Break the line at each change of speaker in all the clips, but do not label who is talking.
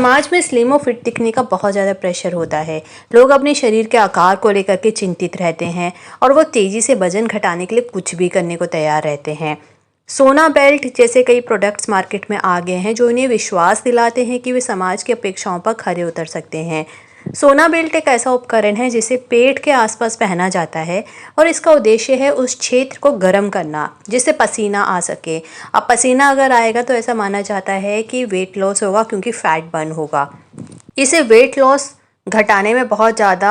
समाज में स्लिम और फिट दिखने का बहुत ज़्यादा प्रेशर होता है। लोग अपने शरीर के आकार को लेकर के चिंतित रहते हैं और वो तेज़ी से वजन घटाने के लिए कुछ भी करने को तैयार रहते हैं। सोना बेल्ट जैसे कई प्रोडक्ट्स मार्केट में आ गए हैं जो उन्हें विश्वास दिलाते हैं कि वे समाज की अपेक्षाओं पर खरे उतर सकते हैं। सोना बेल्ट एक ऐसा उपकरण है जिसे पेट के आसपास पहना जाता है और इसका उद्देश्य है उस क्षेत्र को गर्म करना जिससे पसीना आ सके। अब पसीना अगर आएगा तो ऐसा माना जाता है कि वेट लॉस होगा क्योंकि फैट बर्न होगा। इसे वेट लॉस घटाने में बहुत ज़्यादा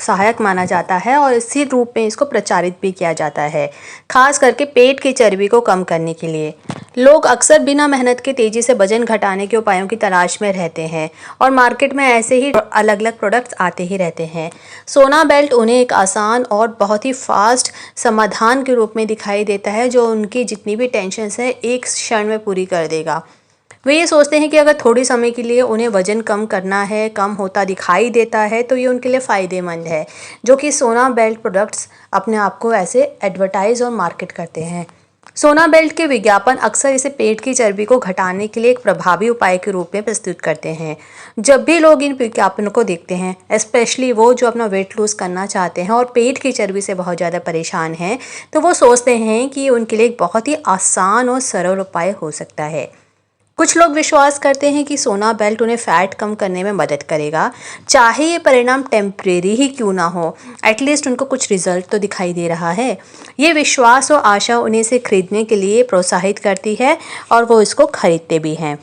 सहायक माना जाता है और इसी रूप में इसको प्रचारित भी किया जाता है, खास करके पेट की चर्बी को कम करने के लिए। लोग अक्सर बिना मेहनत के तेज़ी से वजन घटाने के उपायों की तलाश में रहते हैं और मार्केट में ऐसे ही अलग अलग प्रोडक्ट्स आते ही रहते हैं। सोना बेल्ट उन्हें एक आसान और बहुत ही फास्ट समाधान के रूप में दिखाई देता है जो उनकी जितनी भी टेंशन है एक क्षण में पूरी कर देगा। वे ये सोचते हैं कि अगर थोड़ी समय के लिए उन्हें वज़न कम करना है, कम होता दिखाई देता है तो ये उनके लिए फ़ायदेमंद है, जो कि सोना बेल्ट प्रोडक्ट्स अपने आप को ऐसे एडवर्टाइज़ और मार्केट करते हैं। सोना बेल्ट के विज्ञापन अक्सर इसे पेट की चर्बी को घटाने के लिए एक प्रभावी उपाय के रूप में प्रस्तुत करते हैं। जब भी लोग इन विज्ञापनों को देखते हैं, स्पेशली वो जो अपना वेट लूज़ करना चाहते हैं और पेट की चर्बी से बहुत ज़्यादा परेशान हैं, तो वो सोचते हैं कि उनके लिए एक बहुत ही आसान और सरल उपाय हो सकता है। कुछ लोग विश्वास करते हैं कि सोना बेल्ट उन्हें फैट कम करने में मदद करेगा, चाहे ये परिणाम टेम्परेरी ही क्यों ना हो। एटलीस्ट उनको कुछ रिजल्ट तो दिखाई दे रहा है। ये विश्वास और आशा उन्हें इसे खरीदने के लिए प्रोत्साहित करती है और वो इसको खरीदते भी हैं।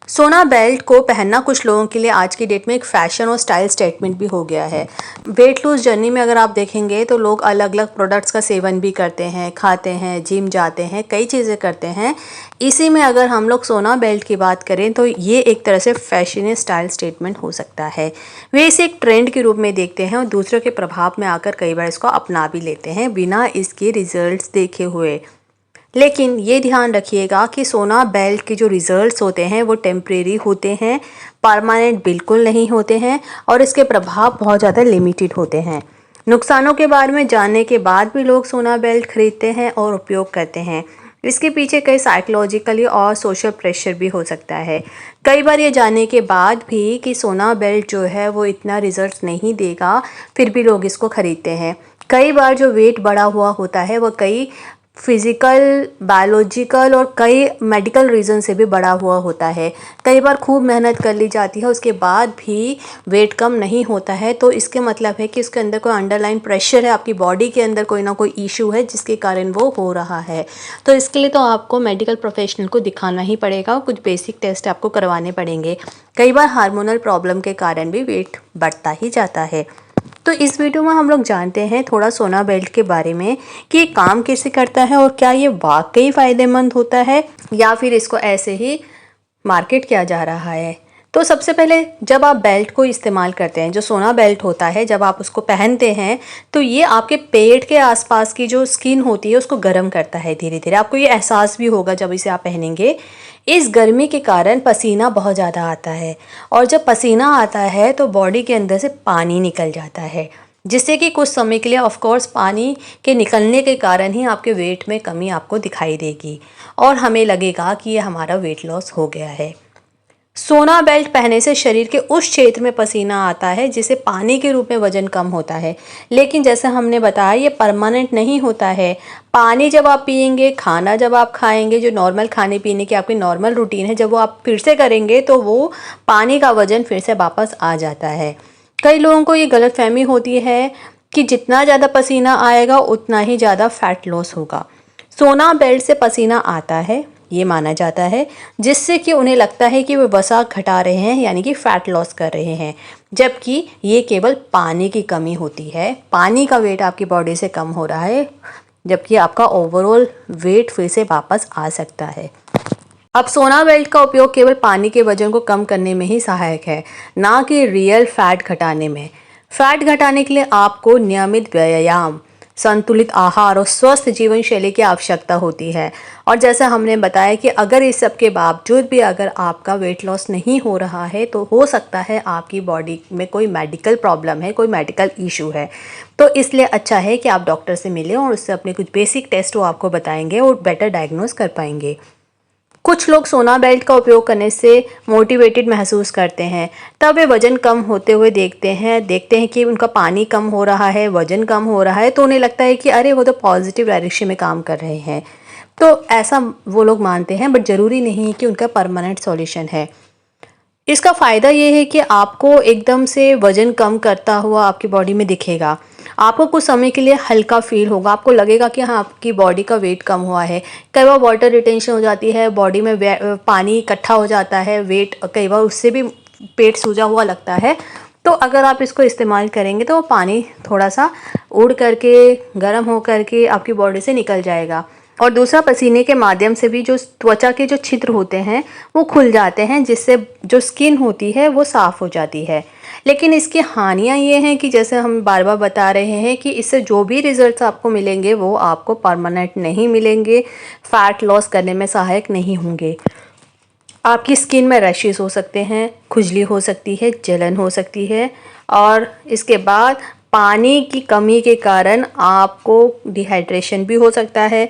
सोना बेल्ट को पहनना कुछ लोगों के लिए आज की डेट में एक फैशन और स्टाइल स्टेटमेंट भी हो गया है। वेट लूज जर्नी में अगर आप देखेंगे तो लोग अलग अलग प्रोडक्ट्स का सेवन भी करते हैं, खाते हैं, जिम जाते हैं, कई चीज़ें करते हैं। इसी में अगर हम लोग सोना बेल्ट की बात करें तो ये एक तरह से फैशन स्टाइल स्टेटमेंट हो सकता है। वे इसे एक ट्रेंड के रूप में देखते हैं और दूसरों के प्रभाव में आकर कई बार इसको अपना भी लेते हैं बिना इसके रिजल्ट्स देखे हुए। लेकिन ये ध्यान रखिएगा कि सोना बेल्ट के जो रिजल्ट्स होते हैं वो टेम्परेरी होते हैं, परमानेंट बिल्कुल नहीं होते हैं और इसके प्रभाव बहुत ज़्यादा लिमिटेड होते हैं। नुकसानों के बारे में जानने के बाद भी लोग सोना बेल्ट खरीदते हैं और उपयोग करते हैं। इसके पीछे कई साइकोलॉजिकली और सोशल प्रेशर भी हो सकता है। कई बार ये जानने के बाद भी कि सोना बेल्ट जो है वो इतना रिजल्ट नहीं देगा, फिर भी लोग इसको खरीदते हैं। कई बार जो वेट बढ़ा हुआ होता है वो कई फिज़िकल, बायोलॉजिकल और कई मेडिकल रीज़न से भी बढ़ा हुआ होता है। कई बार खूब मेहनत कर ली जाती है, उसके बाद भी वेट कम नहीं होता है, तो इसके मतलब है कि इसके अंदर कोई अंडरलाइन प्रेशर है, आपकी बॉडी के अंदर कोई ना कोई इशू है जिसके कारण वो हो रहा है। तो इसके लिए तो आपको मेडिकल प्रोफेशनल को दिखाना ही पड़ेगा, कुछ बेसिक टेस्ट आपको करवाने पड़ेंगे। कई बार हार्मोनल प्रॉब्लम के कारण भी वेट बढ़ता ही जाता है। तो इस वीडियो में हम लोग जानते हैं थोड़ा सोना बेल्ट के बारे में कि ये काम कैसे करता है और क्या ये वाकई फ़ायदेमंद होता है या फिर इसको ऐसे ही मार्केट किया जा रहा है। तो सबसे पहले जब आप बेल्ट को इस्तेमाल करते हैं, जो सोना बेल्ट होता है, जब आप उसको पहनते हैं तो ये आपके पेट के आसपास की जो स्किन होती है उसको गर्म करता है धीरे धीरे। आपको ये एहसास भी होगा जब इसे आप पहनेंगे। इस गर्मी के कारण पसीना बहुत ज़्यादा आता है और जब पसीना आता है तो बॉडी के अंदर से पानी निकल जाता है, जिससे कि कुछ समय के लिए ऑफ कोर्स पानी के निकलने के कारण ही आपके वेट में कमी आपको दिखाई देगी और हमें लगेगा कि ये हमारा वेट लॉस हो गया है। सोना बेल्ट पहनने से शरीर के उस क्षेत्र में पसीना आता है जिसे पानी के रूप में वजन कम होता है, लेकिन जैसे हमने बताया ये परमानेंट नहीं होता है। पानी जब आप पिएंगे, खाना जब आप खाएंगे, जो नॉर्मल खाने पीने की आपकी नॉर्मल रूटीन है, जब वो आप फिर से करेंगे तो वो पानी का वजन फिर से वापस आ जाता है। कई लोगों को ये गलतफहमी होती है कि जितना ज़्यादा पसीना आएगा उतना ही ज़्यादा फैट लॉस होगा। सोना बेल्ट से पसीना आता है ये माना जाता है, जिससे कि उन्हें लगता है कि वे वसा घटा रहे हैं, यानी कि फ़ैट लॉस कर रहे हैं, जबकि ये केवल पानी की कमी होती है। पानी का वेट आपकी बॉडी से कम हो रहा है, जबकि आपका ओवरऑल वेट फिर से वापस आ सकता है। अब सोना बेल्ट का उपयोग केवल पानी के वजन को कम करने में ही सहायक है, ना कि रियल फैट घटाने में। फैट घटाने के लिए आपको नियमित व्यायाम, संतुलित आहार और स्वस्थ जीवन शैली की आवश्यकता होती है। और जैसा हमने बताया कि अगर इस सब के बावजूद भी अगर आपका वेट लॉस नहीं हो रहा है तो हो सकता है आपकी बॉडी में कोई मेडिकल प्रॉब्लम है, कोई मेडिकल इशू है। तो इसलिए अच्छा है कि आप डॉक्टर से मिलें और उससे अपने कुछ बेसिक टेस्ट वो आपको बताएंगे और बेटर डायग्नोज कर पाएंगे। कुछ लोग सोना बेल्ट का उपयोग करने से मोटिवेटेड महसूस करते हैं। तब वे वज़न कम होते हुए देखते हैं कि उनका पानी कम हो रहा है, वज़न कम हो रहा है, तो उन्हें लगता है कि अरे वो तो पॉजिटिव डायरेक्शन में काम कर रहे हैं। तो ऐसा वो लोग मानते हैं, बट ज़रूरी नहीं है कि उनका परमानेंट सॉल्यूशन है। इसका फ़ायदा ये है कि आपको एकदम से वज़न कम करता हुआ आपकी बॉडी में दिखेगा। आपको कुछ समय के लिए हल्का फ़ील होगा, आपको लगेगा कि हाँ, आपकी बॉडी का वेट कम हुआ है। कई बार वाटर रिटेंशन हो जाती है, बॉडी में पानी इकट्ठा हो जाता है, वेट कई बार उससे भी पेट सूजा हुआ लगता है। तो अगर आप इसको इस्तेमाल करेंगे तो वो पानी थोड़ा-सा उड़ करके, गर्म हो करके आपकी बॉडी से निकल जाएगा। और दूसरा, पसीने के माध्यम से भी जो त्वचा के जो छिद्र होते हैं वो खुल जाते हैं, जिससे जो स्किन होती है वो साफ़ हो जाती है। लेकिन इसकी हानियाँ ये हैं कि जैसे हम बार बार बता रहे हैं कि इससे जो भी रिजल्ट्स आपको मिलेंगे वो आपको परमानेंट नहीं मिलेंगे, फैट लॉस करने में सहायक नहीं होंगे। आपकी स्किन में रैशेस हो सकते हैं, खुजली हो सकती है, जलन हो सकती है, और इसके बाद पानी की कमी के कारण आपको डिहाइड्रेशन भी हो सकता है,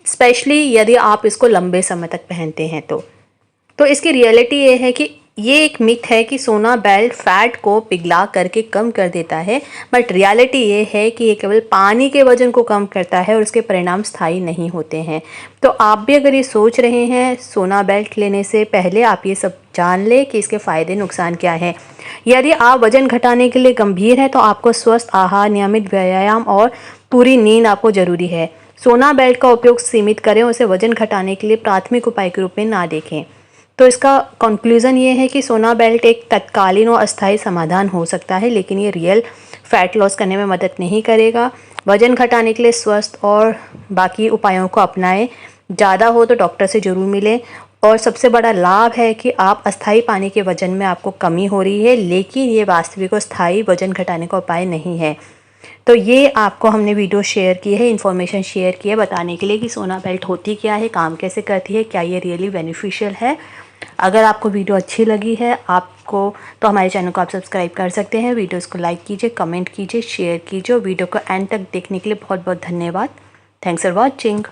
स्पेशली यदि आप इसको लंबे समय तक पहनते हैं तो इसकी रियलिटी ये है कि ये एक मिथ है कि सोना बेल्ट फैट को पिघला करके कम कर देता है, बट रियलिटी ये है कि ये केवल पानी के वजन को कम करता है और उसके परिणाम स्थायी नहीं होते हैं। तो आप भी अगर ये सोच रहे हैं सोना बेल्ट लेने से पहले आप ये सब जान लें कि इसके फ़ायदे नुकसान क्या है। यदि आप वज़न घटाने के लिए गंभीर हैं तो आपको स्वस्थ आहार, नियमित व्यायाम और पूरी नींद आपको ज़रूरी है। सोना बेल्ट का उपयोग सीमित करें, उसे वज़न घटाने के लिए प्राथमिक उपाय के रूप में ना देखें। तो इसका कंक्लूज़न ये है कि सोना बेल्ट एक तत्कालीन और अस्थायी समाधान हो सकता है, लेकिन ये रियल फैट लॉस करने में मदद नहीं करेगा। वज़न घटाने के लिए स्वस्थ और बाकी उपायों को अपनाएं। ज़्यादा हो तो डॉक्टर से ज़रूर मिलें। और सबसे बड़ा लाभ है कि आप अस्थायी पानी के वज़न में आपको कमी हो रही है, लेकिन ये वास्तविक और स्थायी वज़न घटाने का उपाय नहीं है। तो ये आपको हमने वीडियो शेयर की है, इन्फॉर्मेशन शेयर की है बताने के लिए कि सोना बेल्ट होती क्या है, काम कैसे करती है, क्या ये रियली बेनिफिशियल है। अगर आपको वीडियो अच्छी लगी है आपको, तो हमारे चैनल को आप सब्सक्राइब कर सकते हैं। वीडियोस को लाइक कीजिए, कमेंट कीजिए, शेयर कीजिए। वीडियो को एंड तक देखने के लिए बहुत बहुत धन्यवाद। Thanks for watching.